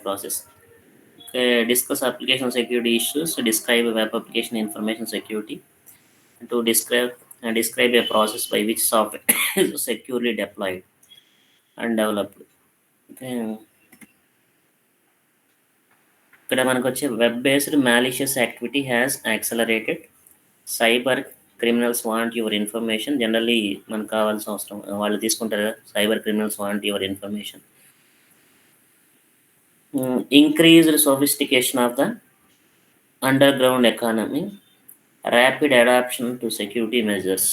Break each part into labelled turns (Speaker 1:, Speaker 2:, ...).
Speaker 1: process. Okay, discuss application security issues, to describe web application information security, to describe a process by which software is securely deployed and developed. Okay, ఇక్కడ మనకు వచ్చే web based malicious activity has accelerated. Cyber criminals want your information. Generally మనకు కావాల్సిన అవసరం వాళ్ళు తీసుకుంటారు కదా, cyber criminals want your information. Increased sophistication of the underground economy, rapid adoption to security measures.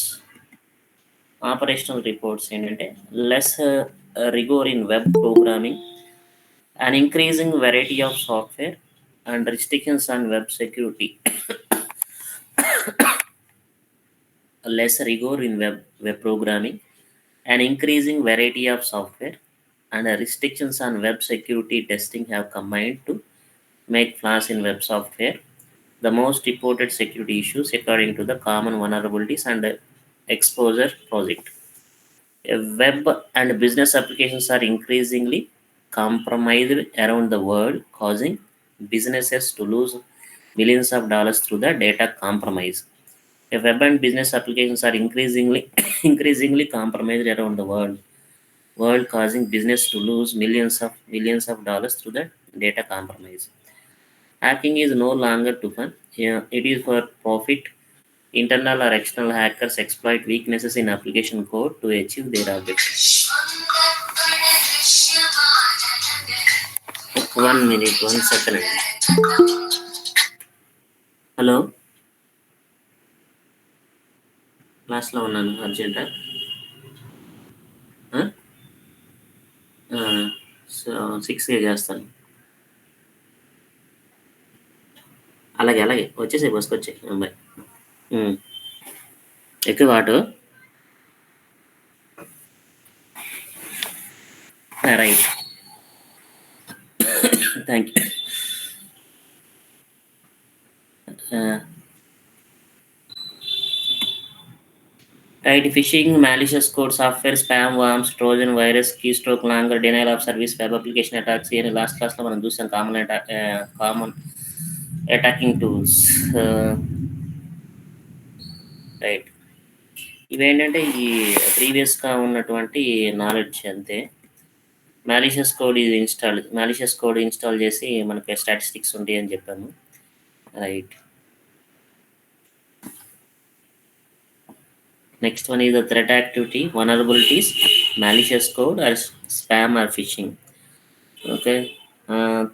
Speaker 1: Operational reports ఏంటంటే less rigor in web programming, an increasing variety of software and restrictions on web security. Less rigor in web programming, an increasing variety of software and restrictions on web security testing have combined to make flaws in web software the most reported security issues according to the Common Vulnerabilities and Exposure Project. Web and business applications are increasingly compromised around the world, causing businesses to lose millions of dollars through the data compromise. Web and business applications are increasingly compromised around the world, causing business to lose millions of dollars through the data compromise. Hacking is no longer too fun. Yeah, it is for profit. Internal or external hackers exploit weaknesses in application code to achieve their objectives. 1 minute, 1 second. Hello, క్లాస్లో ఉన్నాను, అర్జెంటా? So 6కే చేస్తాను. అలాగే వచ్చేసే బస్కి వచ్చే అమ్మాయి ఎక్కువ auto. Right, thank you. Right, phishing, malicious code, software, spam, worms, trojan virus, keystroke longer, denial of service, web application attacks. Here last class lo మనం చూసాం కామన్ అటాకింగ్ టూల్స్. రైట్, ఇవేంటంటే ఈ ప్రీవియస్గా ఉన్నటువంటి నాలెడ్జ్ అంతే. మ్యాలిషియస్ కోడ్ ఇన్స్టాల్ చేసి మనకి statistics ఉంటాయి అని చెప్పాము. Right, next one is the threat activity, vulnerabilities, malicious code or spam or phishing. Okay,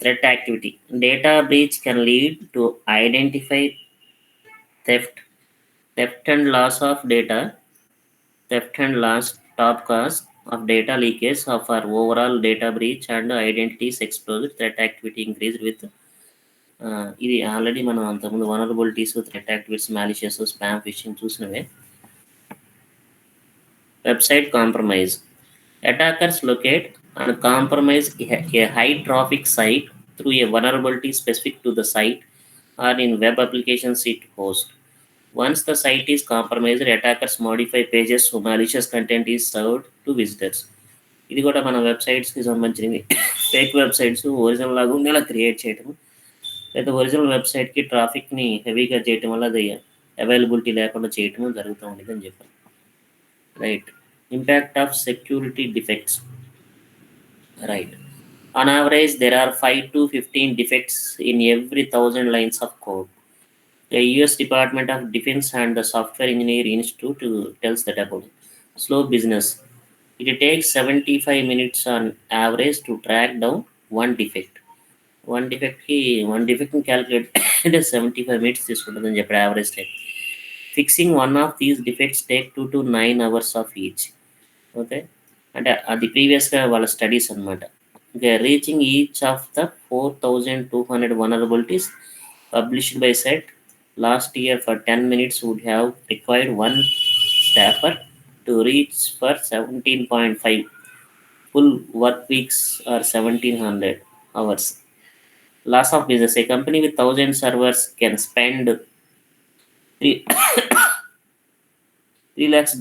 Speaker 1: threat activity, data breach can lead to identify theft and loss of data, theft and loss, top cost of data leakage of our overall data breach and identities exposed. Threat activity increased with ఇది already మనం అంతకుముందు vulnerabilities, threat activities, malicious, spam, phishing చూసినవే. Website compromise, attackers locate and compromise a high traffic site through a vulnerability specific to the site or in web applications it hosts. Once the site is compromised, attackers modify pages so malicious content is served to visitors. ఇది కూడా మన వెబ్సైట్స్కి సంబంధించినవి. Fake websites original లాగా ఉండేలా create చేయటం, లేదా original వెబ్సైట్కి ట్రాఫిక్ని హెవీగా చేయటం వల్ల అది అవైలబిలిటీ లేకుండా చేయటం జరుగుతూ ఉండేది అని చెప్పాను. Right, impact of security defects. Right, on average there are 5 to 15 defects in every 1,000 lines of code. The US Department of Defense and the Software Engineering Institute tells that about slow business. It takes 75 minutes on average to track down one defect. One defect calculate 75 minutes తీసుకుంటుందని చెప్పాడు average time. Fixing one of these defects take 2 to 9 hours of each. Okay, అంటే అది ప్రీవియస్గా వాళ్ళ studies అనమాట. ఇంకా reaching each of the 4,200 vulnerabilities published by SET last year for 10 minutes would have required one staffer to reach for 17.5 full work weeks or 1,700 hours. Loss of business, a company with 1,000 servers can spend $3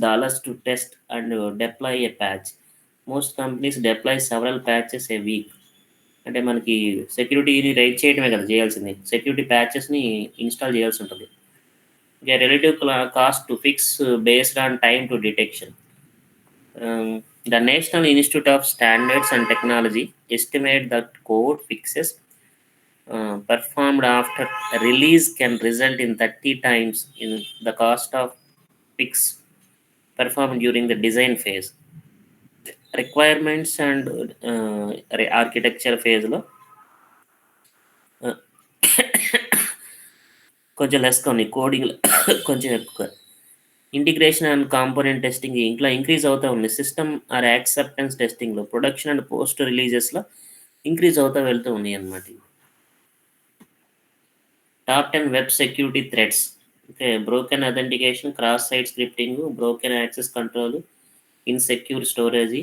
Speaker 1: lakhs to test and deploy a patch. Most companies deploy several patches a week. అంటే మనకి సెక్యూరిటీని right చేయడమే కదా చేయాల్సింది. Security ప్యాచెస్‌ని install చేయాల్సి ఉంటుంది. A relative cost to fix based on time to detection. The National Institute of Standards and Technology estimate that code fixes performed after release can result in 30 times in the cost of fix performed during the design phase. Requirements and architecture phase లో కొంచెం లెస్‌గా ఉన్నాయి. కోడింగ్‌లో కొంచెం ఎక్కువ. Integration and component testing ఇంట్లో increase అవుతా ఉంది. System or acceptance టెస్టింగ్‌లో, ప్రొడక్షన్ అండ్ పోస్ట్ రిలీజెస్‌లో ఇంక్రీజ్ అవుతా వెళ్తూ ఉన్నాయన్నమాట. Top 10 web security threats. Okay. Broken authentication, cross site scripting, broken access control, insecure storage,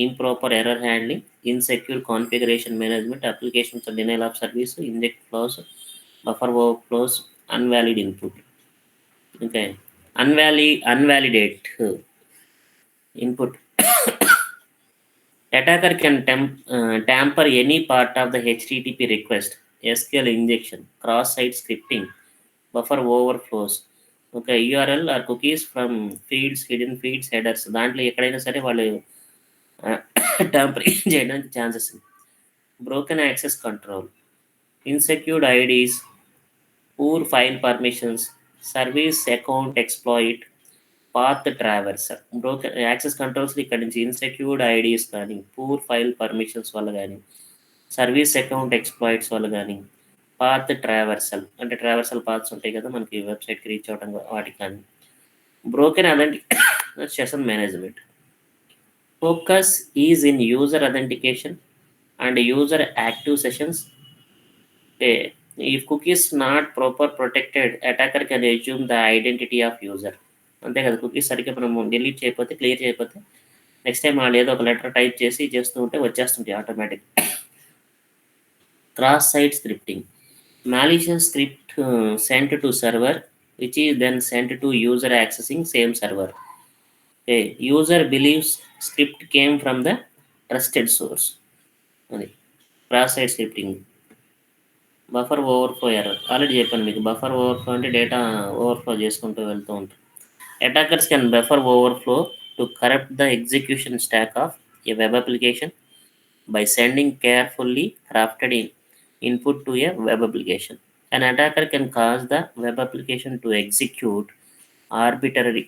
Speaker 1: improper error handling, insecure configuration management, applications denial of service, inject flows, buffer overflows, unvalid input. Okay. Unvalidated input. Attacker can tamper any part of the HTTP request, SQL injection, cross-site scripting, buffer overflows. Okay, URL or cookies from feeds, hidden feeds, headers. దాంట్లో ఎక్కడైనా సరే వాళ్ళు tampering చేయడానికి chances ఉంది. Broken access control, insecured IDs, poor file permissions, service account exploit, path traverser. Broken access controls ఇక్కడ నుంచి insecured IDs కానీ, poor file permissions వల్ల కానీ, సర్వీస్ అకౌంట్ ఎక్స్ప్లాయిట్స్ వల్ల కానీ, పాత్ ట్రావర్సల్ అంటే ట్రావర్సల్ పాత్స్ ఉంటాయి కదా మనకి వెబ్సైట్కి రీచ్ అవ్వడం వాటికి కానీ, broken session management. Focus is in user authentication and user active sessions. If cookies not proper protected, attacker can assume the identity of user. అంతే కదా, కుకీస్ సరిగ్గా మనం డిలీట్ చేయకపోతే, క్లియర్ చేయకపోతే నెక్స్ట్ టైం వాళ్ళు ఏదో ఒక లెటర్ టైప్ చేసి చేస్తూ ఉంటే వచ్చేస్తుంటాయి automatic. Cross site scripting, malicious script sent to server which is then sent to user accessing same server. Okay, user believes script came from the trusted source. అది cross site scripting. Buffer overflow error already చెప్పాను మీకు. Buffer overflow అంటే data overflow చేసుకుంటూ వెళ్తూ ఉంటుంది. Attackers can buffer overflow to corrupt the execution stack of a web application by sending carefully crafted input to a web application. An attacker can cause the web application to execute arbitrary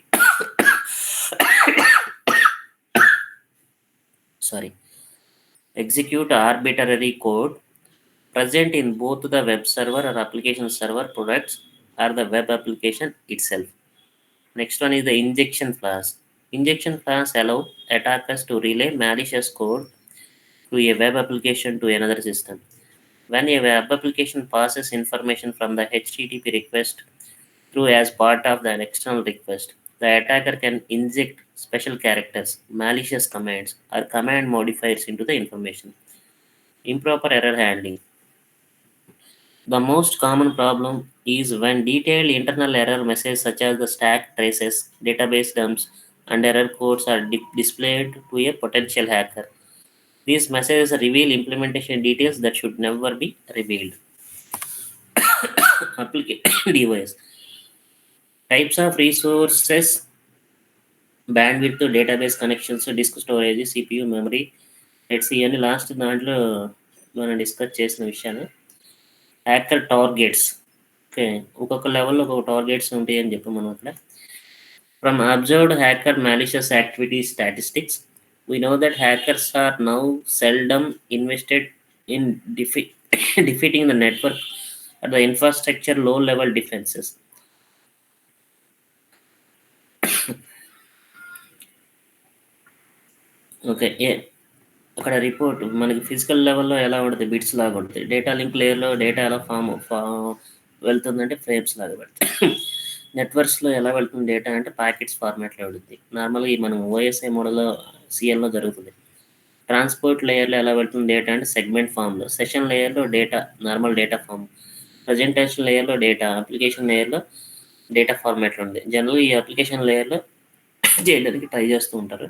Speaker 1: code present in both the web server or application server products or the web application itself. Next one is the injection flaws. Injection flaws allow attackers to relay malicious code through a web application to another system. When a web application passes information from the HTTP request through as part of the external request, the attacker can inject special characters, malicious commands, or command modifiers into the information. Improper error handling. The most common problem is when detailed internal error messages such as the stack traces, database dumps, and error codes are displayed to a potential hacker. These messages reveal implementation details that should never be revealed. Application device. Types of resources, bandwidth, database connections, disk storage, CPU, memory, etc. అని last దాంట్లో మనం discuss చేసిన విషయాలు. Hacker targets. Okay, ఒక్కొక్క లెవెల్లో ఒక్కొక్క targets ఉంటాయి అని చెప్పి మనం అక్కడ. From observed hacker malicious activity statistics, we know that hackers are now seldom invested in defeating the network or the infrastructure low-level defenses. Okay, అక్కడ రిపోర్ట్ మనకి ఫిజికల్ లెవెల్లో ఎలా ఉంటుంది, బిట్స్ లాగా ఉంటుంది. డేటా లింక్ లేయర్లో డేటా ఎలా వెళ్తుందంటే ఫ్రేమ్స్ లాగా పెడుతుంది. నెట్వర్క్స్లో ఎలా వెళ్తుంది డేటా అంటే ప్యాకెట్స్ ఫార్మాట్లో వెళుతుంది. నార్మల్గా మనం ఓఎస్ఐ మోడల్లో సిఎల్లో జరుగుతుంది. ట్రాన్స్పోర్ట్ లేయర్లో ఎలా వెళ్తుంది డేటా అంటే సెగ్మెంట్ ఫామ్లో. సెషన్ లేయర్లో data normal data form. Presentation లేయర్లో డేటా. అప్లికేషన్ లేయర్లో డేటా ఫార్మాట్లో ఉంది. జనరల్గా ఈ అప్లికేషన్ లేయర్లో చేయడానికి ట్రై చేస్తూ ఉంటారు.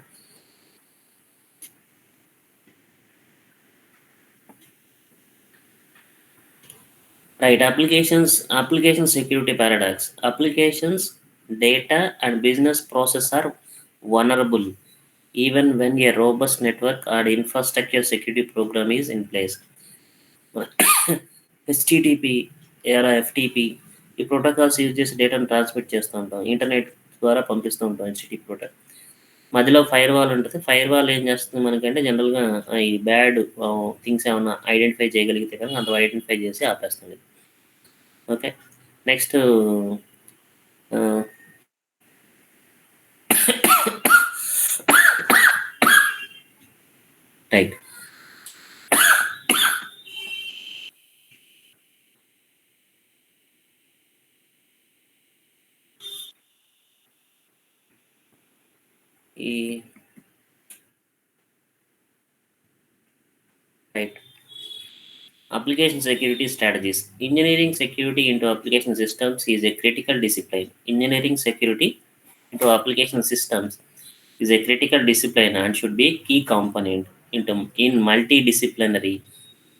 Speaker 1: Right, application security paradox. Applications, data, and business process are vulnerable even when a robust network or infrastructure security program is in place. HTTP లేదా ఎఫ్టిపి ఈ ప్రోటోకాల్స్ యూజ్ చేసి డేటాను ట్రాన్స్మిట్ చేస్తూ ఉంటాం. ఇంటర్నెట్ ద్వారా పంపిస్తూ ఉంటాం హెచ్టిటిపి ప్రోటోకాల్. మధ్యలో ఫైర్ వాల్ ఉంటుంది. ఫైర్ వాల్ ఏం చేస్తుంది మనకంటే జనరల్‌గా ఈ బ్యాడ్ థింగ్స్ ఏమన్నా ఐడెంటిఫై చేయగలిగితే కనుక అంత ఐడెంటిఫై చేసి ఆపేస్తుంది. ఓకే. నెక్స్ట్ ఆహ్, రైట్. ఈ right. Application security strategies. Engineering security into application systems is a critical discipline. Engineering security into application systems is a critical discipline and should be a key component in multidisciplinary,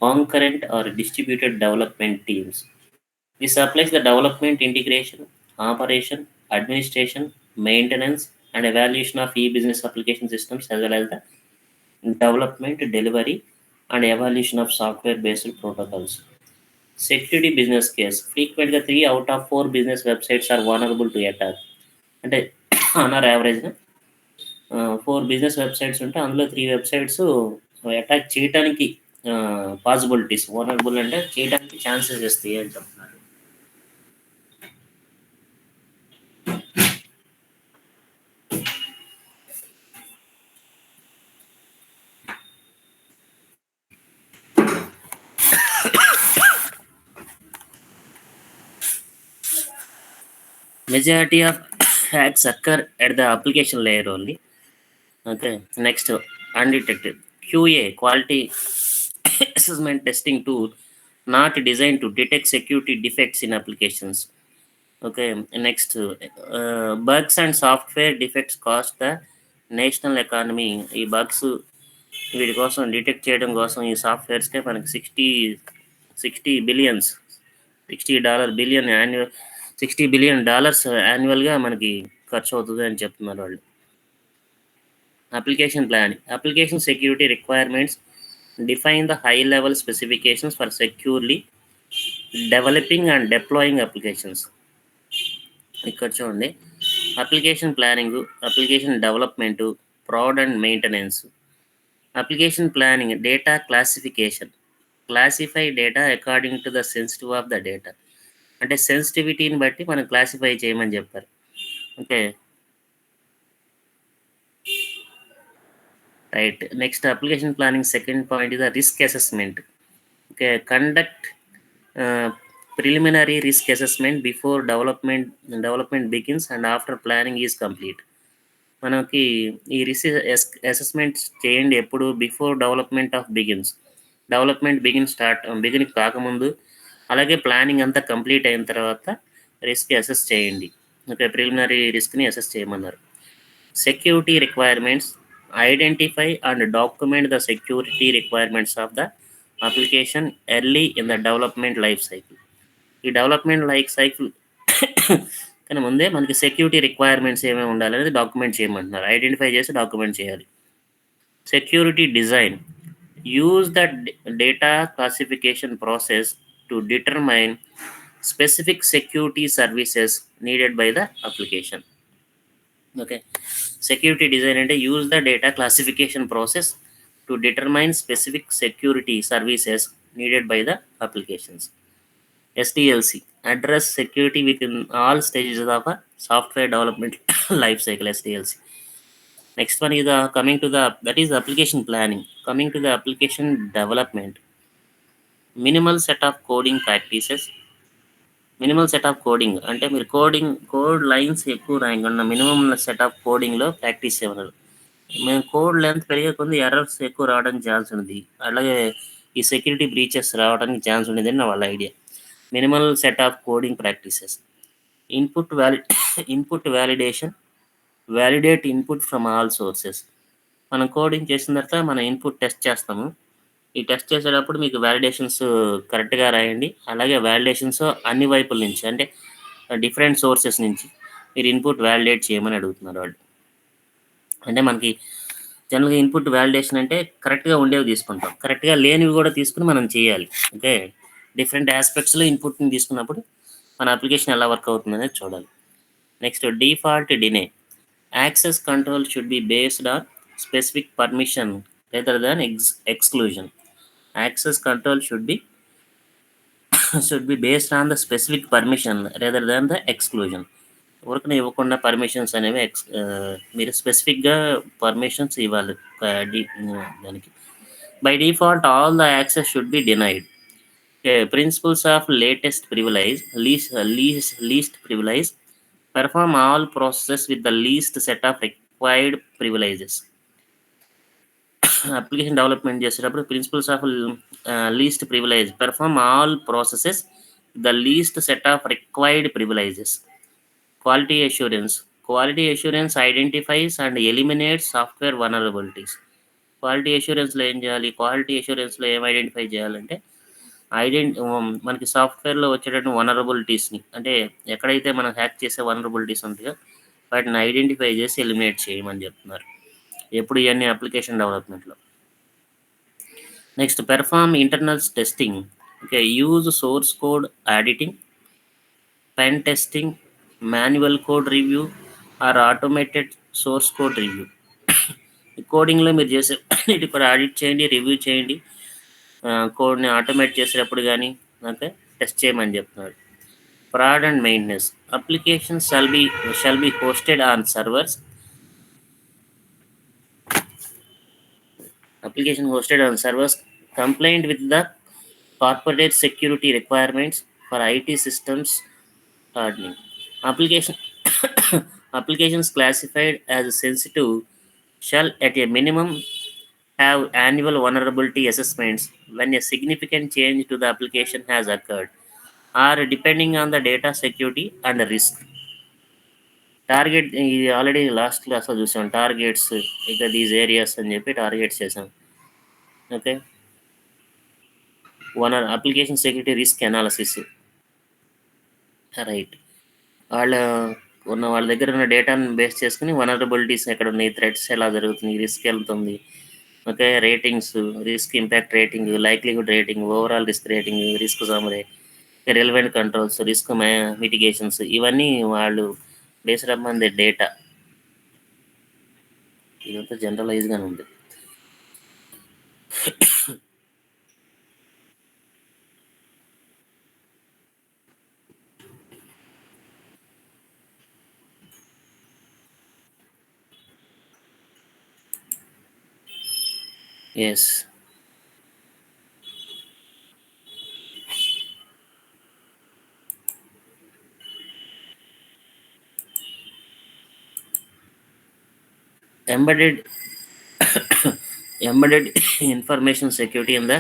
Speaker 1: concurrent, or distributed development teams. This applies the development, integration, operation, administration, maintenance, and evaluation of e-business application systems as well as the development, delivery, and evaluation of software-based protocols. Security business case. Frequently, 3 out of 4 business websites are vulnerable to attack. అంటే on are యావరేజ్‌గా 4 business websites ఉంటే అందులో 3 websites attack చేయటానికి possibilities vulnerable అంటే చేయడానికి chances ఇస్తాయి అని చెప్తున్నారు. Majority of hacks occur at the application layer only. Okay. Next, undetected. QA, quality assessment testing tool, not designed to detect security defects in applications. Okay. Next, bugs and software defects cost the national economy. ఈ bugs వీటి కోసం detect చేయడం కోసం ఈ సాఫ్ట్వేర్స్కే మనకి $60 billion యాన్యువల్గా మనకి ఖర్చు అవుతుంది అని చెప్తున్నారు వాళ్ళు. Application planning. Application security requirements define the high level specifications for securely developing and deploying applications. ఇక్కడ చూడండి, application planning, application development, proud and maintenance. Application planning, data classification, classify data according to the sensitive of the data. అంటే సెన్సిటివిటీని బట్టి మనం classify చేయమని చెప్పారు. Okay. Right. Next application planning second point is the risk assessment. Okay. Conduct preliminary risk assessment before development begins and after planning is complete. మనకి ఈ risk assessment చేయండి ఎప్పుడు? Before development begin కాకముందు, అలాగే ప్లానింగ్ అంతా complete అయిన తర్వాత risk assess చేయండి. ఓకే. ప్రిలిమినరీ రిస్క్ని అసెస్ చేయమన్నారు. Security requirements, identify and document the security requirements of the application early in the development life cycle. ఈ డెవలప్మెంట్ లైఫ్ సైకిల్ కానీ ముందే మనకి సెక్యూరిటీ రిక్వైర్మెంట్స్ ఏమేమి ఉండాలనేది డాక్యుమెంట్ చేయమంటున్నారు. ఐడెంటిఫై చేసి డాక్యుమెంట్ చేయాలి. Security design, use the data classification process to determine specific security services needed by the application. Okay. Security design అంటే use the data classification process to determine specific security services needed by the applications. SDLC, address security within all stages of a software development life cycle. SDLC. Next one is that is application planning. Coming to the application development, minimal set of coding practices. Minimal set of coding అంటే మీరు code lines ఎక్కువ రాయకుండా minimum set of కోడింగ్లో practice చేయమన్నారు. మేము code length పెరిగే కొద్ది errors ఎక్కువ రావడానికి ఛాన్స్ ఉంది, అలాగే ఈ సెక్యూరిటీ బ్రీచెస్ రావడానికి ఛాన్స్ ఉండేది అని నా వాళ్ళ idea. Minimal set of coding practices. Input validation, validate input from all sources. మనం కోడింగ్ చేసిన తర్వాత మన ఇన్పుట్ టెస్ట్ చేస్తాము. ఈ టెస్ట్ చేసేటప్పుడు మీకు వాలిడేషన్స్ కరెక్ట్‌గా రాయండి. అలాగే వాలిడేషన్స్ అన్ని వైపుల నుంచి అంటే డిఫరెంట్ సోర్సెస్ నుంచి మీరు ఇన్‌పుట్ వాలిడేట్ చేయమని అడుగుతున్నారు వాళ్ళు. అంటే మనకి జనరల్‌గా ఇన్‌పుట్ వాలిడేషన్ అంటే కరెక్ట్‌గా ఉండేవి తీసుకుంటాం. కరెక్ట్‌గా లేనివి కూడా తీసుకొని మనం చేయాలి. ఓకే. డిఫరెంట్ యాస్పెక్ట్స్‌లో ఇన్‌పుట్‌ని తీసుకున్నప్పుడు మన అప్లికేషన్ ఎలా వర్క్ అవుతుందనేది చూడాలి. Next default డినే. Access control should be based on specific permission rather than exclusion. Access control should be based on the specific permission rather than the exclusion. ఊరికనే ఇవ్వకుండా పర్మిషన్స్ అనేవి మీరు స్పెసిఫిక్గా permissions ఇవ్వాలి దానికి. By default all the access should be denied. Principles of latest privilege least privilege perform all processes with the least set of required privileges. Application development చేసేటప్పుడు principles of least privilege perform all processes the least set of required privileges. Quality assurance. Quality assurance identifies and eliminate software vulnerabilities. Quality అష్యూరెన్స్లో ఏం చేయాలి? Quality అష్యూరెన్స్లో ఏం identify చేయాలంటే మనకి సాఫ్ట్వేర్లో వచ్చేటటువంటి వనరబిలిటీస్ని అంటే ఎక్కడైతే మనం హ్యాక్ చేసే వనరబిలిటీస్ ఉంటాయో వాటిని ఐడెంటిఫై చేసి ఎలిమినేట్ చేయమని చెప్తున్నారు ఎప్పుడు ఇవన్నీ అప్లికేషన్ డెవలప్మెంట్లో. Next perform internals testing. Okay. Use source code auditing, pen testing, manual code review or automated source code review. కోడింగ్లో మీరు చేసే ఇది కూడా ఆడిట్ చేయండి, రివ్యూ చేయండి, కోడ్ని ఆటోమేట్ చేసేటప్పుడు కానీ ఓకే టెస్ట్ చేయమని చెప్తున్నాడు. Fraud and maintenance. Application shall be hosted on servers. Application hosted on servers compliant with the corporate security requirements for IT systems hardening. Application applications classified as sensitive shall at a minimum have annual vulnerability assessments when a significant change to the application has occurred or depending on the data security and risk. Target ఇది already last క్లాస్లో చూసాం. Targets ఇక these areas అని చెప్పి targets చేసాం. Okay. Application security risk analysis. Right. వాళ్ళ వాళ్ళ దగ్గర ఉన్న డేటాను బేస్ చేసుకుని వనరబిలిటీస్ ఎక్కడ ఉన్నాయి, థ్రెట్స్ ఎలా జరుగుతుంది, రిస్క్ వెళ్తుంది. ఓకే. Ratings, risk impact rating, likelihood rating, overall risk rating, risk summary, relevant controls, risk mitigations ఇవన్నీ వాళ్ళు బేస్డ్ అపాన్ ది డేటా. ఇదంతా జనరలైజ్గానే ఉంది. Yes. embedded embedded information security in the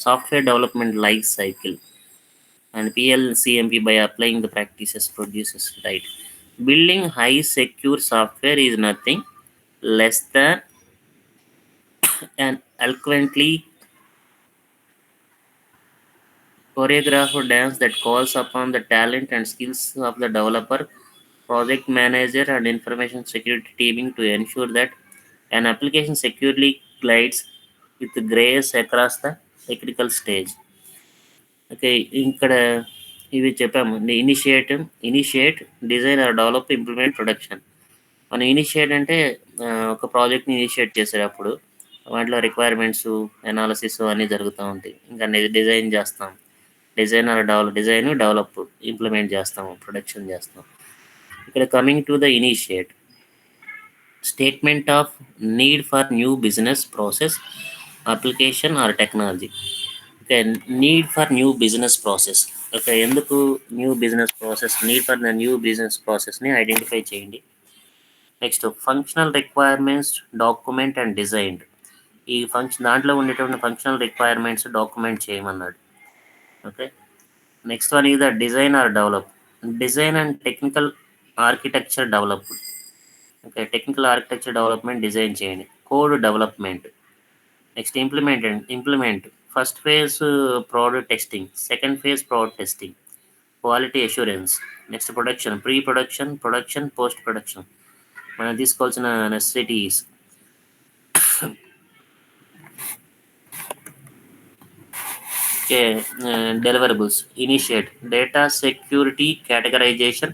Speaker 1: software development life cycle and PLCMP by applying the practices produces right. Building high secure software is nothing less than an eloquently choreographed dance that calls upon the talent and skills of the developer, project manager, and information security teaming to ensure that an application securely glides with grace across the technical stage. Okay. ఇక్కడ ఇవి చెప్పాము. Initiate, design or develop, implement, production. మనం initiate అంటే ఒక ప్రాజెక్ట్ని initiate చేసేటప్పుడు వాటిలో requirements analysis అన్నీ జరుగుతూ ఉంటాయి. ఇంకా డిజైన్ చేస్తాం. డిజైన్ డెవలప్, ఇంప్లిమెంట్ చేస్తాము, ప్రొడక్షన్ చేస్తాం. ఇక్కడ coming to the initiate. Statement of need for new business process, application or technology. Okay. Need for new business process. Okay. ఎందుకు need for the new business ప్రాసెస్ని identify చేయండి. Next functional requirements document and designed. ఈ దాంట్లో ఉండేటువంటి functional requirements document చేయమన్నాడు. Okay. Next one is the design or develop. Design and technical architecture developed. Okay. Technical architecture development design చేయండి. Code development. Next, implement. First phase product testing. Second phase product testing. Quality assurance. Next, production. Pre-production, production, post-production. మనం తీసుకోవాల్సిన necessities. Okay. Deliverables. Initiate. Data security categorization.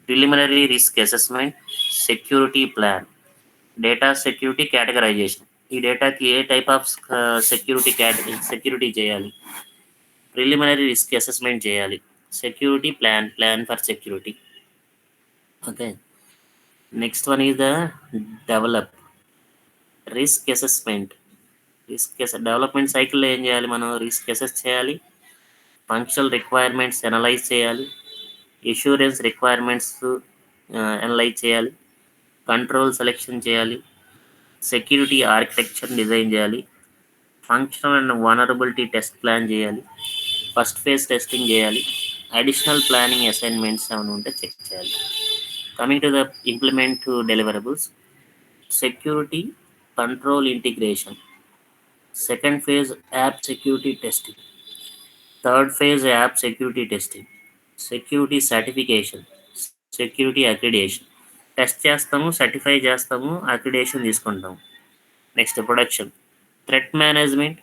Speaker 1: Preliminary risk assessment. Security plan. Data security categorisation. ఈ డేటాకి ఏ type of security చేయాలి. Preliminary risk assessment చేయాలి. Security plan for security. Okay. Next one is the develop. Risk assessment. Development సైకిల్లో ఏం చేయాలి, మనం risk assess చేయాలి, functional requirements analyse చేయాలి, insurance requirements analyse చేయాలి, కంట్రోల్ సెలెక్షన్ చేయాలి, సెక్యూరిటీ ఆర్కిటెక్చర్ డిజైన్ చేయాలి, functional and vulnerability test plan చేయాలి, ఫస్ట్ ఫేజ్ టెస్టింగ్ చేయాలి, అడిషనల్ ప్లానింగ్ అసైన్మెంట్స్ ఏమైనా ఉంటే చెక్ చేయాలి. Coming to the implement deliverables. Security control integration. Second phase app security testing. Third phase app security testing. Security certification. Security accreditation. Test చేస్తాము, certify చేస్తాము, accreditation తీసుకుంటాము. Next production. Threat management,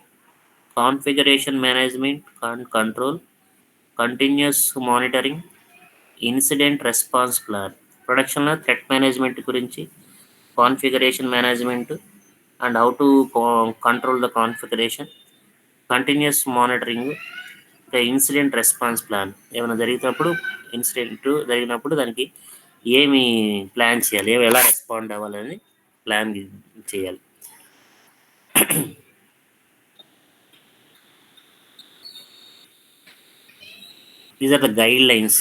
Speaker 1: configuration management and control, continuous monitoring, incident response plan. ప్రొడక్షన్లో threat management గురించి, configuration management and how to control the configuration, continuous monitoring, ఇంకా incident response plan. ఏమైనా incident జరిగినప్పుడు దానికి ఏమి plan చేయాలి, ఎలా రెస్పాండ్ అవ్వాలని ప్లాన్ చేయాలి. These are the guidelines.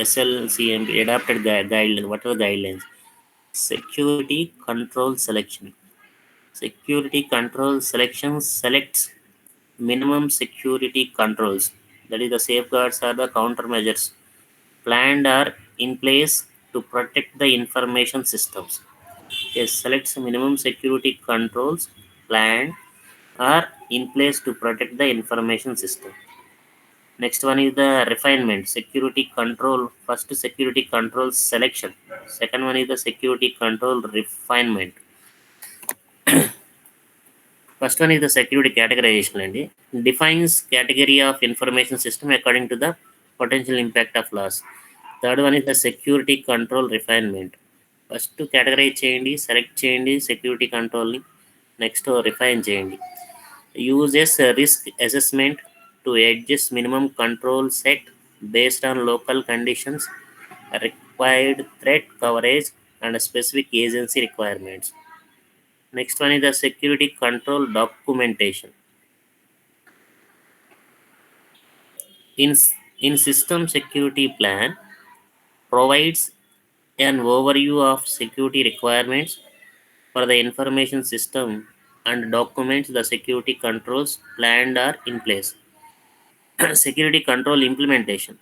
Speaker 1: SLCMP adapted guidelines. What are the guidelines? Security control selection. Security control selection selects minimum security controls. That is, the safeguards or the countermeasures planned or in place to protect the information systems. It selects minimum security controls planned or in place to protect the information system. Next one is the refinement. Security control. First, security control selection. Second one is the security control refinement. First one is the security categorization and defines category of information system according to the potential impact of loss. Third one is the security control refinement. First to categorize చేయండి, select చేయండి security control ని. Next refine చేయండి. Uses risk assessment to adjust minimum control set based on local conditions, required threat coverage and specific agency requirements. Next one is the security control documentation. In system security plan provides an overview of security requirements for the information system and documents the security controls planned or in place. Security control implementation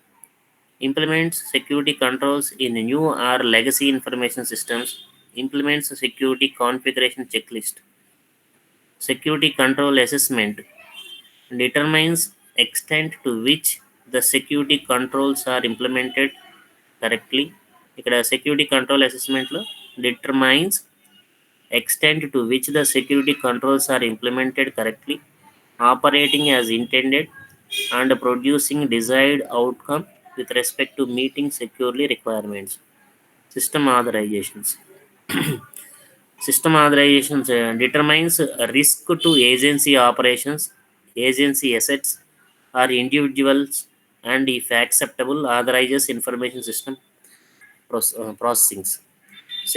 Speaker 1: implements security controls in new or legacy information systems, implements a security configuration checklist. Security control assessment determines extent to which the security controls are implemented correctly. ఇక్కడ security control అసెస్మెంట్లో determines extent to which the security controls are implemented correctly, operating as intended, and producing desired outcome with respect to meeting security requirements. System authorizations. System authorizations determines risk to agency operations, agency assets, or individuals, and if acceptable, authorizes information system processings.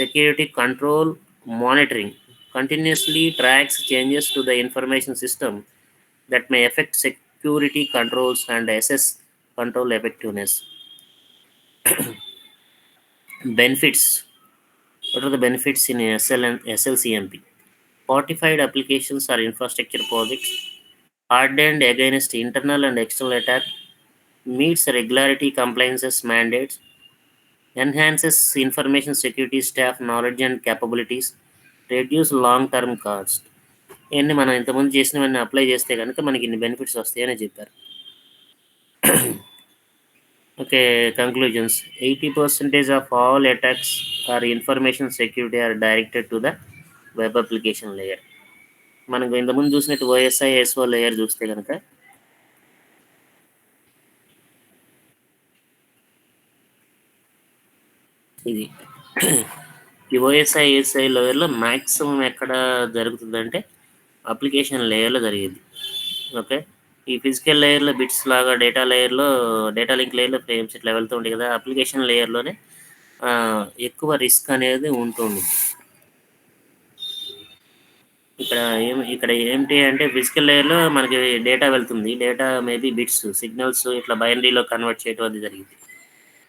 Speaker 1: Security control monitoring continuously tracks changes to the information system that may affect security controls and assess control effectiveness. Benefits. What are the benefits in SLCMP? Fortified applications or infrastructure projects, hardened against internal and external attack, meets regularity compliances mandates, enhances information security staff knowledge and capabilities, reduce long-term cost. ఇవన్నీ మనం ఇంతకుముందు చేసినవన్నీ apply చేస్తే కనుక మనకి ఇన్ని benefits వస్తాయని చెప్పారు. Okay. Conclusions. 80% of all attacks are information security are directed to the web application layer. మనకు ఇంతకుముందు చూసినట్టు ఓఎస్ఐ, ఎస్ఓ లేయర్ చూస్తే గనక ఇది ఈ ఓఎస్ఐ, ఎస్ఐ లేయర్‌లో మాక్సిమం ఎక్కడ జరుగుతుందంటే అప్లికేషన్ లేయర్‌లో జరిగిద్ది. ఓకే. ఈ ఫిజికల్ లేయర్‌లో బిట్స్ లాగా డేటా లింక్ లేయర్‌లో ఫ్రేమ్స్ ఇట్లా వెళ్తూ ఉంటాయి కదా! అప్లికేషన్ లేయర్‌లోనే ఎక్కువ రిస్క్ అనేది ఉంటుంది. ఇక్కడ ఏంటి అంటే ఫిజికల్ లేయర్‌లో మనకి డేటా వెళ్తుంది. డేటా మేబీ బిట్స్, సిగ్నల్స్ ఇట్లా బైనరీలో కన్వర్ట్ చేయడం అది జరిగిద్ది.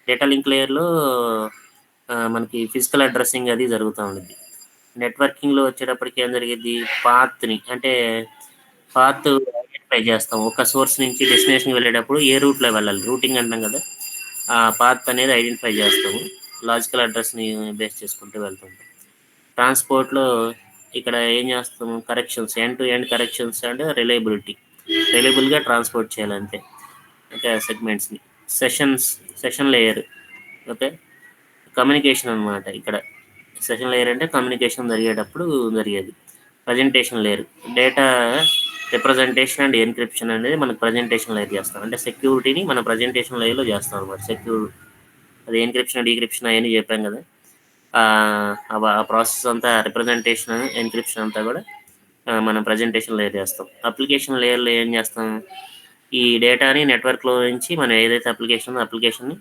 Speaker 1: డేటా లింక్ లేయర్‌లో మనకి ఫిజికల్ అడ్రస్సింగ్ అది జరుగుతా ఉండిద్ది. నెట్వర్కింగ్‌లో వచ్చేటప్పటికి ఏం జరిగిద్ది, పాత్‌ని అంటే పాత్ ఐడెంటిఫై చేస్తాం. ఒక సోర్స్ నుంచి డెస్టినేషన్‌కి వెళ్ళేటప్పుడు ఏ రూట్‌లో వెళ్ళాలి. రూటింగ్ అంటాం కదా! ఆ పాత్ అనేది ఐడెంటిఫై చేస్తాము. లాజికల్ అడ్రస్‌ని బేస్ చేసుకుంటూ వెళ్తుంటాం. ట్రాన్స్‌పోర్ట్‌లో ఇక్కడ ఏం చేస్తాము, corrections end to end corrections and reliability. రిలయబుల్‌గా ట్రాన్స్‌పోర్ట్ చేయాలంతే. అంటే సెగ్మెంట్స్‌ని. Sessions session layer. Okay. Communication అనమాట ఇక్కడ. సెషన్ లేయర్ అంటే కమ్యూనికేషన్ జరిగేటప్పుడు జరిగేది. Presentation layer. Data representation and encryption అనేది మనకు ప్రజెంటేషన్ లేయర్ చేస్తాం. అంటే సెక్యూరిటీని మన ప్రజెంటేషన్ లేయర్‌లో చేస్తాం అనమాట. అది ఎన్క్రిప్షన్, డీక్రిప్షన్ అయన్నీ చెప్పాం కదా! ఆ ప్రాసెస్ అంతా రిప్రజెంటేషన్, ఎన్క్రిప్షన్ అంతా కూడా మనం ప్రజెంటేషన్ లేయర్ చేస్తాం. అప్లికేషన్ లేయర్‌లో ఏం చేస్తాం, ఈ డేటాని నెట్వర్క్‌లో నుంచి మనం ఏదైతే అప్లికేషన్ ఉందో అప్లికేషన్‌ని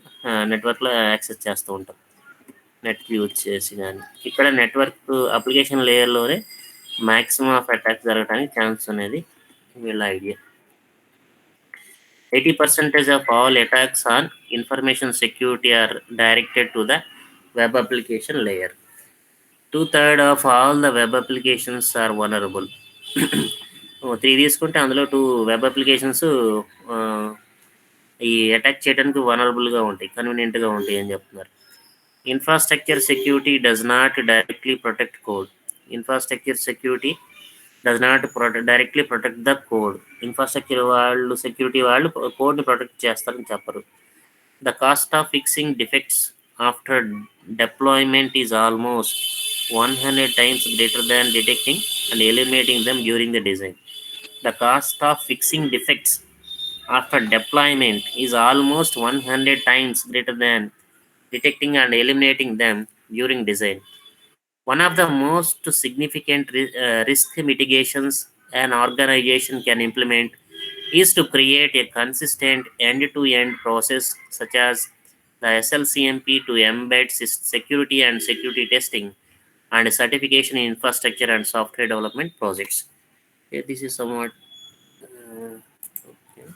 Speaker 1: నెట్వర్క్‌లో యాక్సెస్ చేస్తూ ఉంటాం. నెట్ యూజ్ చేసి గాని. ఇక్కడ నెట్వర్క్ అప్లికేషన్ లేయర్‌లోనే మాక్సిమం ఆఫ్ అటాక్స్ జరగడానికి ఛాన్స్ అనేది వీళ్ళ idea. 80% of all attacks on information security are directed to the web application layer. Two-thirds of all the web applications are vulnerable. 3 తీసుకుంటే అందులో 2 వెబ్ అప్లికేషన్స్ ఆహ్, ఈ అటాక్ చేయడానికి వలనరబుల్‌గా ఉంటాయి. కన్వీనియంట్‌గా ఉంటాయి అని చెప్తున్నారు. Infrastructure security does not directly protect code. Infrastructure security does not directly protect the code. Infrastructure వాళ్ళు, సెక్యూరిటీ వాళ్ళు కోడ్‌ని ప్రొటెక్ట్ చేస్తారని చెప్పరు. The cost of fixing defects after deployment is almost 100 times greater than detecting and eliminating them during the design. The cost of fixing defects after deployment is almost 100 times greater than detecting and eliminating them during design. One of the most significant risk mitigations an organization can implement is to create a consistent end-to-end process such as the SLCMP to embed security and security testing and certification in infrastructure and software development projects. Okay, this is somewhat okay.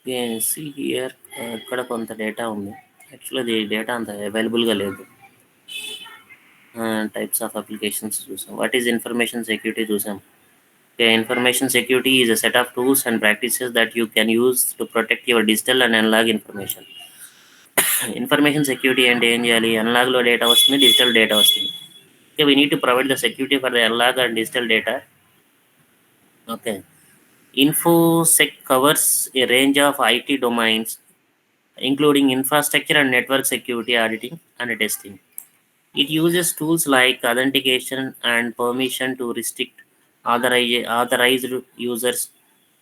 Speaker 1: Yeah, see here, ఇక్కడ కొంత data ఉంది. Actually అది data అంత అవైలబుల్గా లేదు. Types of applications చూసాం. What is information security చూసాం. Okay, information security is a set of tools and practices that you can use to protect your digital and analog information. Information security అంటే ఏం చేయాలి, అనలాగ్లో data వస్తుంది, digital data వస్తుంది. Okay, we need to provide the security for the analog and digital data. Okay, InfoSec covers a range of IT domains, including infrastructure and network security auditing and testing. It uses tools like authentication and permission to restrict authorized users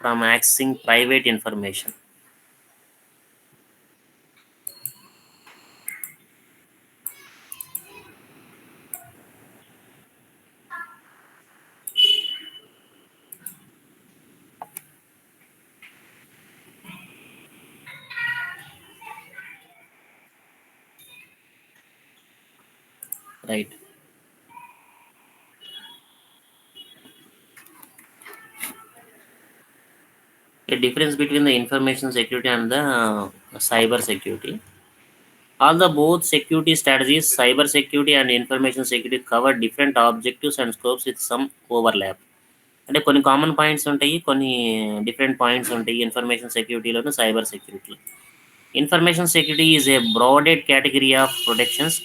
Speaker 1: from accessing private information. Right. A difference between the information security and the cyber security. Although both security strategies, cyber security and information security, cover different objectives and scopes with some overlap. అంటే కొన్ని common points ఉంటాయి, కొన్ని different points ఉంటాయి information సెక్యూరిటీలోను, cyber సెక్యూరిటీలో. Information security is a broader category of protections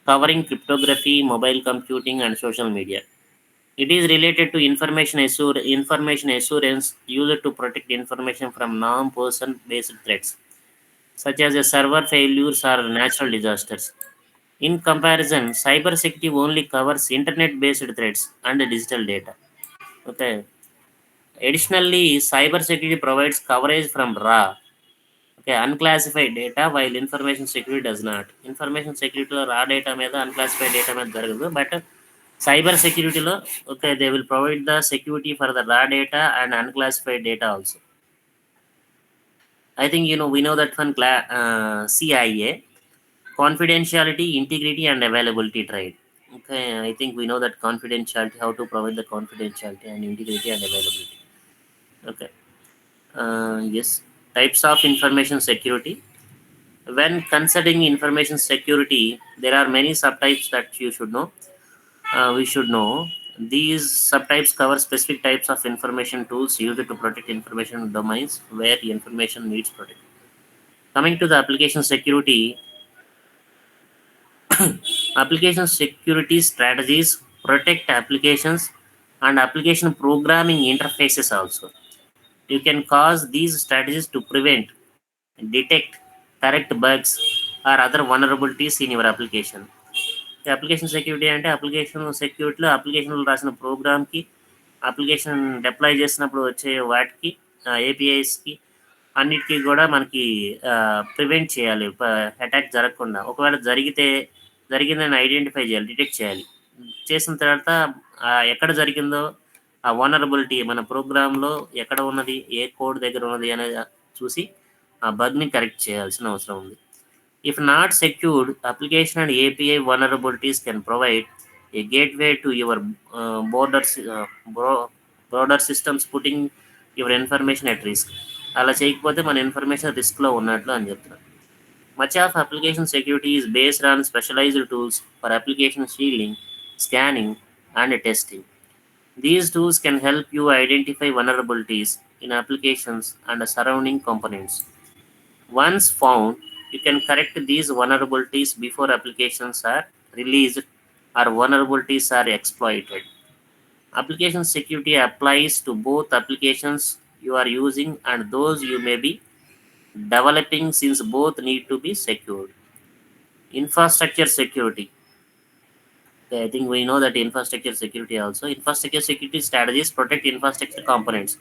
Speaker 1: covering cryptography, mobile computing, and social media. It is related to information assurance used to protect information from non-person based threats such as a server failures or natural disasters. In comparison, cybersecurity only covers internet-based threats and digital data. Okay. Additionally, cybersecurity provides coverage from raw, okay, unclassified data, while information security does not. Information security లో raw data మీద unclassified data మీద జరగదు, but cyber సెక్యూరిటీలో okay they will provide the security for the raw data and unclassified data also. I think we know that one CIA, confidentiality, integrity, and availability trade. Okay, I think we know that confidentiality, how to provide the confidentiality and integrity and availability. Okay. Yes. Types of information security. When considering information security, there are many subtypes that you should know. We should know. These subtypes cover specific types of information tools used to protect information domains where information needs protection. Coming to the application security, application security strategies protect applications and application programming interfaces also. You can cause these strategies to prevent, detect, correct bugs or other vulnerabilities in your application. Application security అంటే application సెక్యూరిటీలో అప్లికేషన్లో రాసిన ప్రోగ్రామ్కి, application deploy చేసినప్పుడు వచ్చే వాటికి, ఏపీఐస్కి అన్నిటికీ కూడా మనకి ప్రివెంట్ చేయాలి, అటాక్ జరగకుండా. ఒకవేళ జరిగిందని ఐడెంటిఫై చేయాలి, డిటెక్ట్ చేయాలి. చేసిన తర్వాత ఎక్కడ జరిగిందో ఆ వనరబిలిటీ మన ప్రోగ్రాంలో ఎక్కడ ఉన్నది, ఏ కోడ్ దగ్గర ఉన్నది అనేది చూసి ఆ బగ్ని కరెక్ట్ చేయాల్సిన అవసరం ఉంది. If not secured, application and API vulnerabilities can provide a gateway to your broader systems, putting your information at risk. అలా చేయకపోతే మన ఇన్ఫర్మేషన్ రిస్క్లో ఉన్నట్లు అని చెప్తున్నారు. Much of application security is based on specialized tools for application shielding, scanning, and testing. These tools can help you identify vulnerabilities in applications and surrounding components. Once found, you can correct these vulnerabilities before applications are released or vulnerabilities are exploited. Application security applies to both applications you are using and those you may be developing, since both need to be secured. Infrastructure security. Okay, I think we know that infrastructure security also. Infrastructure security strategies protect infrastructure components,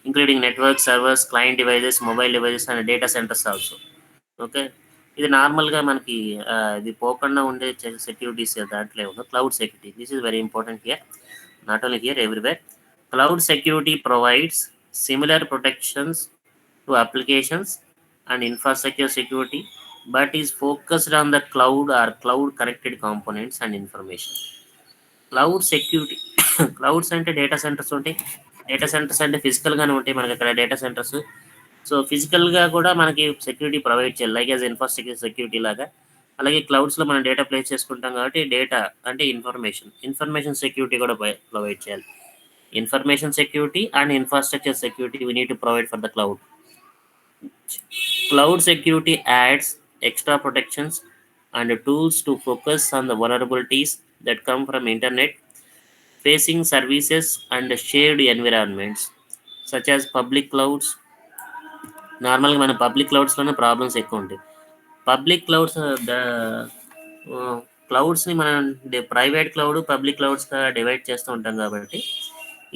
Speaker 1: including network, servers, client devices, mobile devices, and data centers also. Okay, ఇది నార్మల్గా మనకి ఇది పోకుండా ఉండే securities దాంట్లో ఏమో cloud security. This is very important here, not only here, everywhere. Cloud security provides similar protections to applications and infrastructure security, but is focused on the cloud or cloud connected components and information. Cloud security, clouds అంటే data centers ఉంటాయి. డేటా సెంటర్స్ అంటే ఫిజికల్గానే ఉంటాయి మనకి అక్కడ data centres. So ఫిజికల్గా కూడా మనకి సెక్యూరిటీ ప్రొవైడ్ చేయాలి, లైక్ యాజ్ ఇన్ఫ్రాస్ట్రక్చర్ సెక్యూరిటీ లాగా. అలాగే క్లౌడ్స్లో మనం డేటా ప్లేస్ చేసుకుంటాం కాబట్టి డేటా అంటే ఇన్ఫర్మేషన్ సెక్యూరిటీ కూడా ప్రొవైడ్ చేయాలి. Information security and infrastructure security we need to provide for the cloud. Cloud security adds extra protections and tools to focus on the vulnerabilities that come from internet facing services and shared environments such as public clouds. నార్మల్గా మన public క్లౌడ్స్లోనే problems ఎక్కువ ఉంటాయి. Public clouds క్లౌడ్స్ని మనం private cloud, public క్లౌడ్స్గా divide చేస్తూ ఉంటాం కాబట్టి,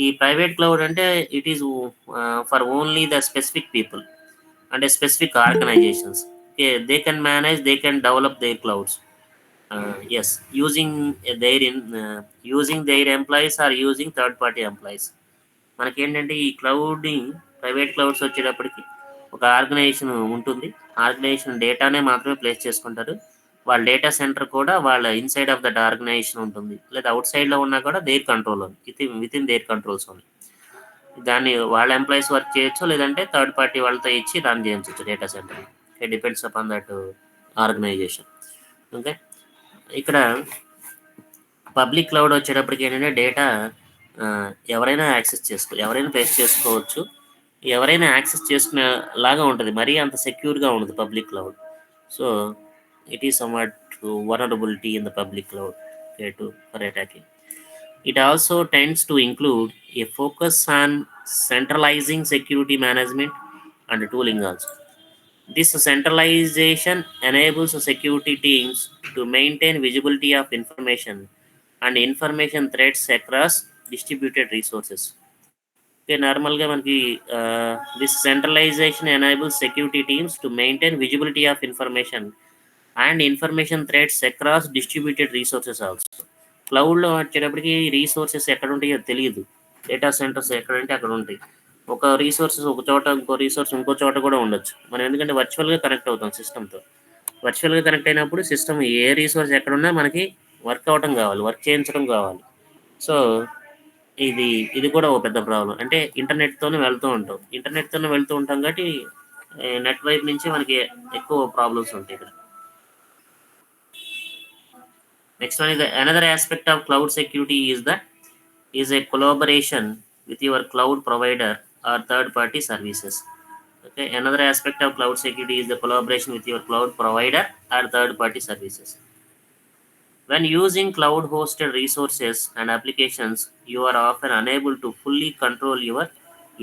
Speaker 1: ఈ ప్రైవేట్ క్లౌడ్ అంటే it is for only the specific people అంటే specific organisations. Okay, they can manage, they can develop their clouds, yes, using their employees or using third party employees. మనకేంటంటే ఈ క్లౌడ్ని, private clouds వచ్చేటప్పటికి ఒక organisation ఉంటుంది. Organisation డేటానే మాత్రమే place చేసుకుంటారు. వాళ్ళ data centre కూడా వాళ్ళ ఇన్సైడ్ ఆఫ్ దట్ ఆర్గనైజేషన్ ఉంటుంది, లేదా అవుట్ సైడ్లో ఉన్నా కూడా there control, with in there controls ఉంది. దాన్ని వాళ్ళ ఎంప్లాయీస్ వర్క్ చేయొచ్చు, లేదంటే థర్డ్ పార్టీ వాళ్ళతో ఇచ్చి రన్ చేయించవచ్చు data centre. It depends upon that organisation. Okay, ఇక్కడ పబ్లిక్ క్లౌడ్ వచ్చేటప్పటికి ఏంటంటే డేటా ఎవరైనా ఎవరైనా పేస్ట్ చేసుకోవచ్చు, ఎవరైనా యాక్సెస్ చేసుకునే లాగా ఉంటుంది, మరీ అంత సెక్యూర్గా ఉండదు public cloud. So it is somewhat vulnerability in the public cloud, okay, for attacking. It also tends to include a focus on centralizing security management and tooling also. This centralization enables the security teams to maintain visibility of information and information threats across distributed resources. Okay, నార్మల్గా మనకి this centralisation enables security teams to maintain visibility of information and information threads across distributed resources also. క్లౌడ్లో వచ్చేటప్పటికి resources ఎక్కడ ఉంటాయో తెలియదు, data centres ఎక్కడంటే అక్కడ ఉంటాయి. ఒక రీసోర్సెస్ ఒక చోట, ఇంకో రీసోర్స్ ఇంకో చోట కూడా ఉండొచ్చు. మనం ఎందుకంటే వర్చువల్గా కనెక్ట్ అవుతాం సిస్టమ్తో. వర్చువల్గా కనెక్ట్ అయినప్పుడు సిస్టమ్ ఏ రీసోర్స్ ఎక్కడున్నా మనకి వర్క్ అవటం కావాలి, వర్క్ చేయించడం కావాలి. సో ఇది ఇది కూడా ఒక పెద్ద ప్రాబ్లం. అంటే ఇంటర్నెట్తోనే వెళ్తూ ఉంటాం కాబట్టి నెట్ వైపు నుంచి మనకి ఎక్కువ ప్రాబ్లమ్స్ ఉంటాయి ఇక్కడ. Next one is another aspect of cloud security is a collaboration with your cloud provider or third party services. Okay, another aspect of cloud security is the collaboration with your cloud provider or third party services. When using cloud hosted resources and applications, you are often unable to fully control your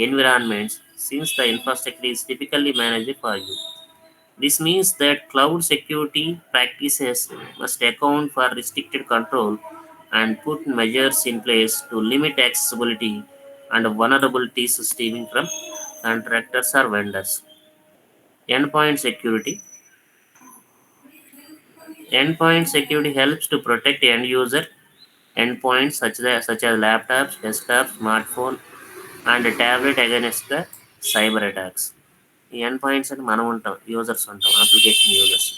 Speaker 1: environments since the infrastructure is typically managed for you. This means that cloud security practices must account for restricted control and put measures in place to limit accessibility and vulnerabilities stemming from contractors or vendors. Endpoint security. Endpoint security helps to protect end user endpoints such as laptops, desktops, smartphone, and tablet against the cyber attacks. ఈ end points అని మనం ఉంటాం, users ఉంటాం, application users.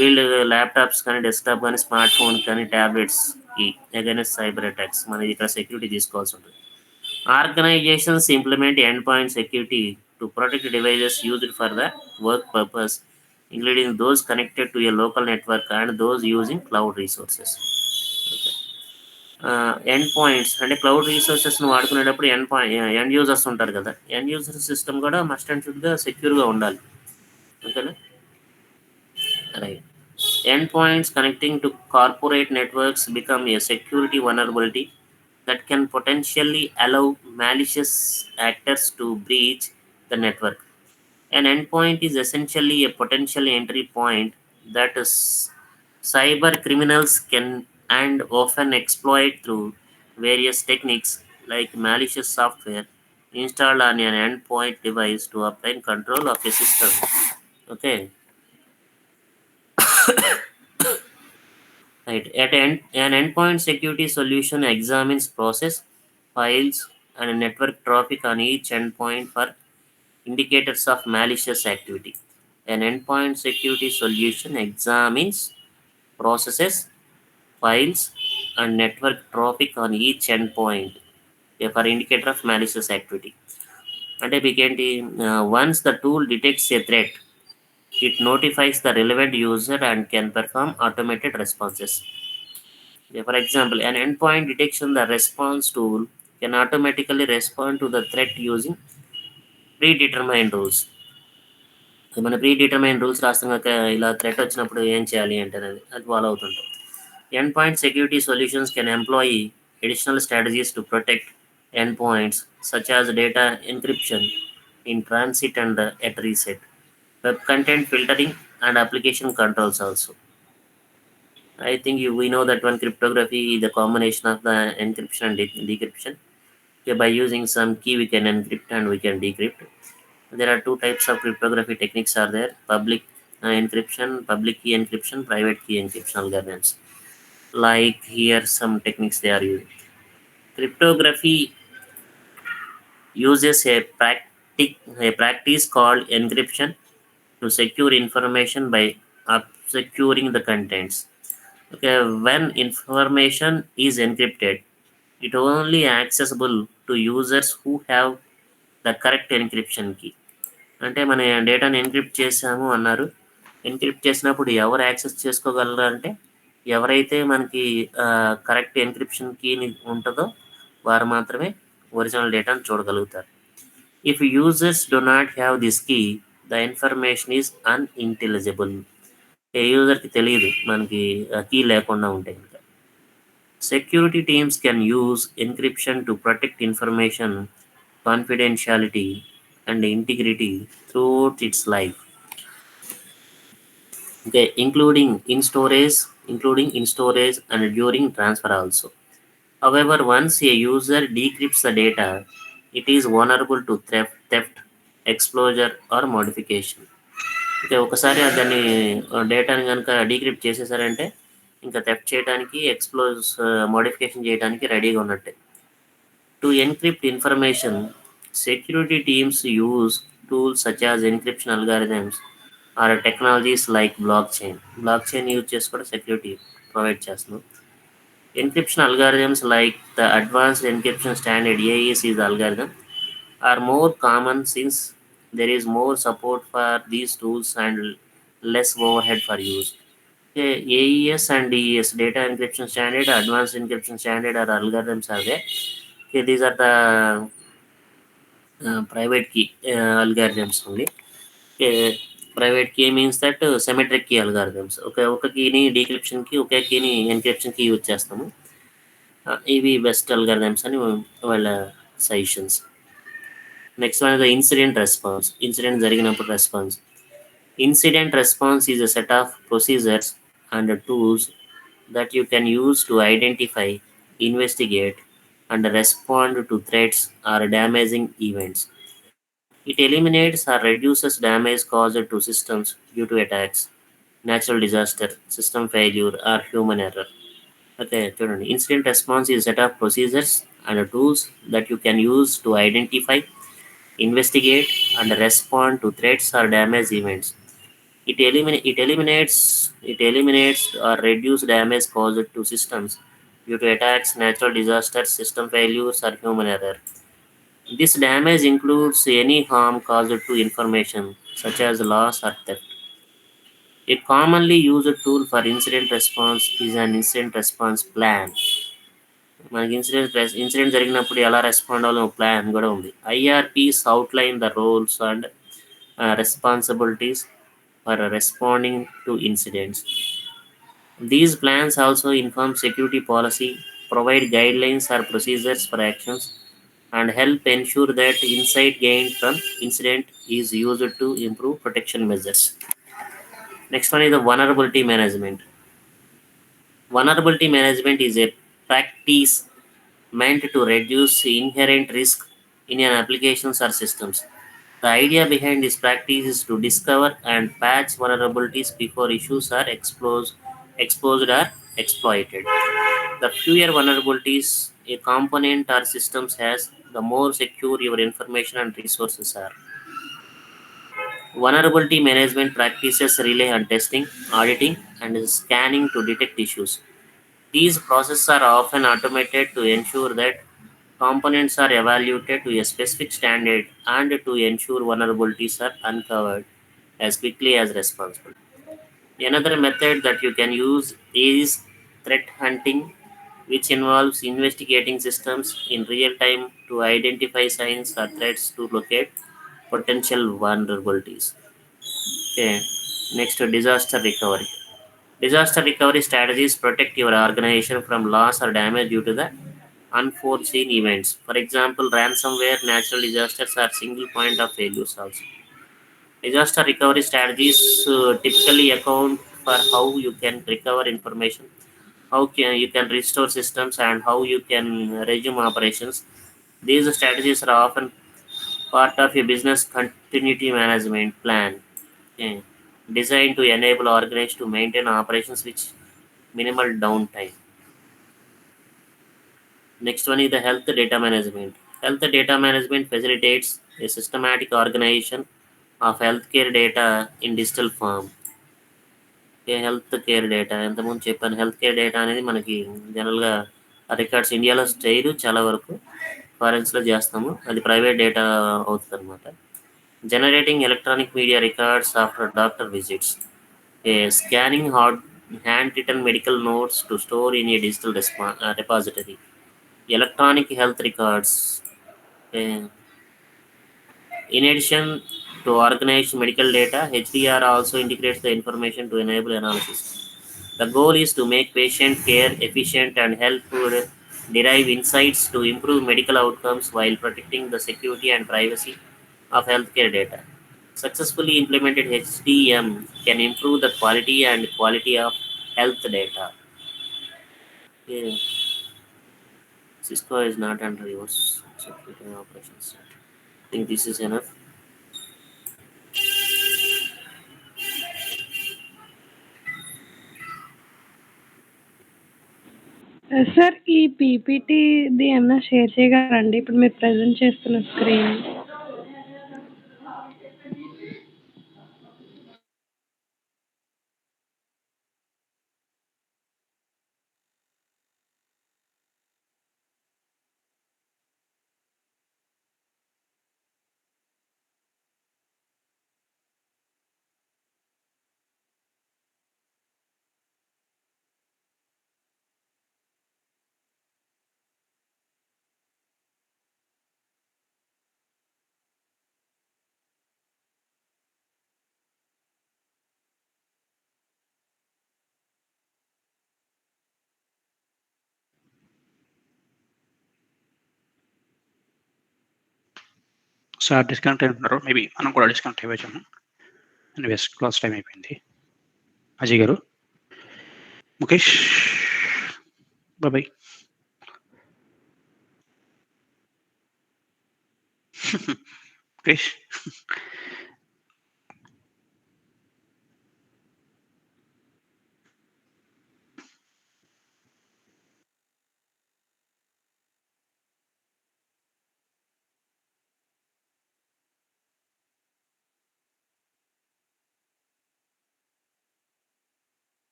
Speaker 1: వీళ్ళు laptops కానీ, desktop కానీ, smart phone కానీ, ట్యాబ్లెట్స్కి against cyber attacks మనం ఇక్కడ సెక్యూరిటీ తీసుకోవాల్సి ఉంటుంది. Organizations implement end point security to protect devices used for the work purpose, including those connected to a local network and those using cloud resources. End points అంటే cloud రీసోర్సెస్ను వాడుకునేటప్పుడు end users ఉంటారు కదా, end user system కూడా must and షుడ్గా సెక్యూర్గా ఉండాలి. ఓకేనా, right. Endpoints connecting to corporate networks become a security vulnerability that can potentially allow malicious actors to breach the network. An endpoint is essentially a potential entry point that is cyber criminals can and often exploit through various techniques like malicious software installed on an endpoint device to obtain control of a system. Okay. Right. An endpoint security solution examines process, files, and network traffic on each endpoint for indicators of malicious activity. An endpoint security solution examines processes, files, and network traffic on each endpoint for indicator of malicious activity. అంటే మీకేంటి, once the tool detects a threat, it notifies the relevant user and can perform automated responses. For example, an endpoint detection the response tool can automatically respond to the threat using predetermined rules. మన ప్రీడిటర్మైన్ rules రాస్తాం కనుక ఇలా threat వచ్చినప్పుడు ఏం చేయాలి అంటే అది follow అవుతుంటాం. End point security solutions can employee additional strategies to protect endpoints such as data encryption in transit and at reset, web content filtering, and application controls also. I think we know that one cryptography is the combination of the encryption and decryption. Okay, by using some key we can encrypt and we can decrypt. There are two types of cryptography techniques are there: public encryption, public key encryption, private key encryption algorithms. Like here some techniques they are using. Cryptography uses a practice called encryption to secure information by obscuring the contents. Okay, when information is encrypted, It only accessible to users who have the correct encryption key. అంటే మన డేటాని encrypt చేసాము అన్నారు. Encrypt చేసినప్పుడు ఎవరు access చేసుకోగలరు అంటే, ఎవరైతే మనకి కరెక్ట్ ఎన్క్రిప్షన్ కీని ఉంటుందో వారు మాత్రమే ఒరిజినల్ డేటాను చూడగలుగుతారు. If users do not have this key, the information is unintelligible. ఏ యూజర్కి తెలియదు మనకి కీ లేకుండా ఉంటే కనుక. Security teams can use encryption to protect information confidentiality and integrity throughout its life. Okay, including in storage and during transfer also. However, once a user decrypts the data, it is vulnerable to theft, exposure or modification. అంటే ఒకసారి దాన్ని డేటాని కనుక decrypt చేసేసారంటే ఇంకా theft చేయడానికి, modification చేయడానికి రెడీగా ఉన్నట్టే. To encrypt information, security teams use tools such as encryption algorithms or technologies like blockchain. Blockchain use చేసి కూడా సెక్యూరిటీ ప్రొవైడ్ చేస్తున్నాం. Encryption algorithms like the Advanced Encryption Standard (AEC) algorithm are more common since there is more support for these tools and less overhead for use. Okay, AES and DES, Data Encryption Standard, Advanced Encryption Standard, or algorithms are there. Okay, these are the private key algorithms only. Okay, private key means that symmetric key algorithms. ఒక కీని డీక్రిప్షన్కి, ఒకే కీని ఎన్క్రిప్షన్కి use చేస్తాము. ఇవి best algorithms అని వాళ్ళ suggestions. Next one the incident response. Incident జరిగినప్పుడు response. Incident response is a set of procedures and tools that you can use to identify, investigate, and respond to threats or damaging events. It eliminates or reduces damage caused to systems due to attacks, natural disaster, system failure, or human error. Okay, చూడండి. Incident response is a set of procedures and tools that you can use to identify, investigate, and respond to threats or damage events. It eliminates or reduce damage caused to systems due to attacks, natural disasters, system failures, or human error. This damage includes any harm caused to information, such as loss or theft. A commonly used tool for incident response is an incident response plan. మనకి incident జరిగినప్పుడు ఎలా respond అవ్వాలో plan కూడా ఉంది. IRPs outline the roles and responsibilities for responding to incidents. These plans also inform security policy, provide guidelines or procedures for actions, and help ensure that insight gained from incident is used to improve protection measures. Next one is the vulnerability management. Vulnerability management is a practice meant to reduce inherent risk in an applications or systems. The idea behind this practice is to discover and patch vulnerabilities before issues are exposed or exploited. The fewer vulnerabilities a component or systems has, the more secure your information and resources are. Vulnerability management practices rely on testing, auditing, and scanning to detect issues. These processes are often automated to ensure that components are evaluated to a specific standard and to ensure vulnerabilities are uncovered as quickly as possible. Another method that you can use is threat hunting, which involves investigating systems in real time to identify signs or threats to locate potential vulnerabilities. Okay, next disaster recovery. Disaster recovery strategies protect your organization from loss or damage due to the unforeseen events. For example, ransomware, natural disasters are single point of failures also. Disaster recovery strategies typically account for how you can recover information, you can restore systems, and how you can resume operations. These strategies are often part of a business continuity management plan, eh, designed to enable organizations to maintain operations with minimal downtime. Next one is the health data management. Health data management facilitates a systematic organization of healthcare data in digital form. Health care data ఎంతకుముందు చెప్పాను. Health care data అనేది మనకి జనరల్గా ఆ records ఇండియాలో చేయరు చాలా వరకు, ఫారెన్స్లో చేస్తాము, అది ప్రైవేట్ డేటా అవుతుంది అనమాట. Generating electronic media records after doctor visits, scanning handwritten medical notes to store in a digital repository, electronic health records. Uh, in addition to organized medical data, HDR also integrates the information to enable analysis. The goal is to make patient care efficient and help to derive insights to improve medical outcomes while protecting the security and privacy of healthcare data. Successfully implemented HDM can improve the quality of health data. Yeah, Cisco is not under yours. Security operations. I think this is enough.
Speaker 2: Sir ఈ పీపీటీది ఏమన్నా share చేయగలరండి ఇప్పుడు మీరు present చేస్తున్న screen?
Speaker 3: Sir disconnect అయిపోతున్నారు, maybe మనం కూడా disconnect అయిపోయాము. Anyways class time అయిపోయింది. అజయ్ గారు, ముఖేష్, బాయ్. ముఖేష్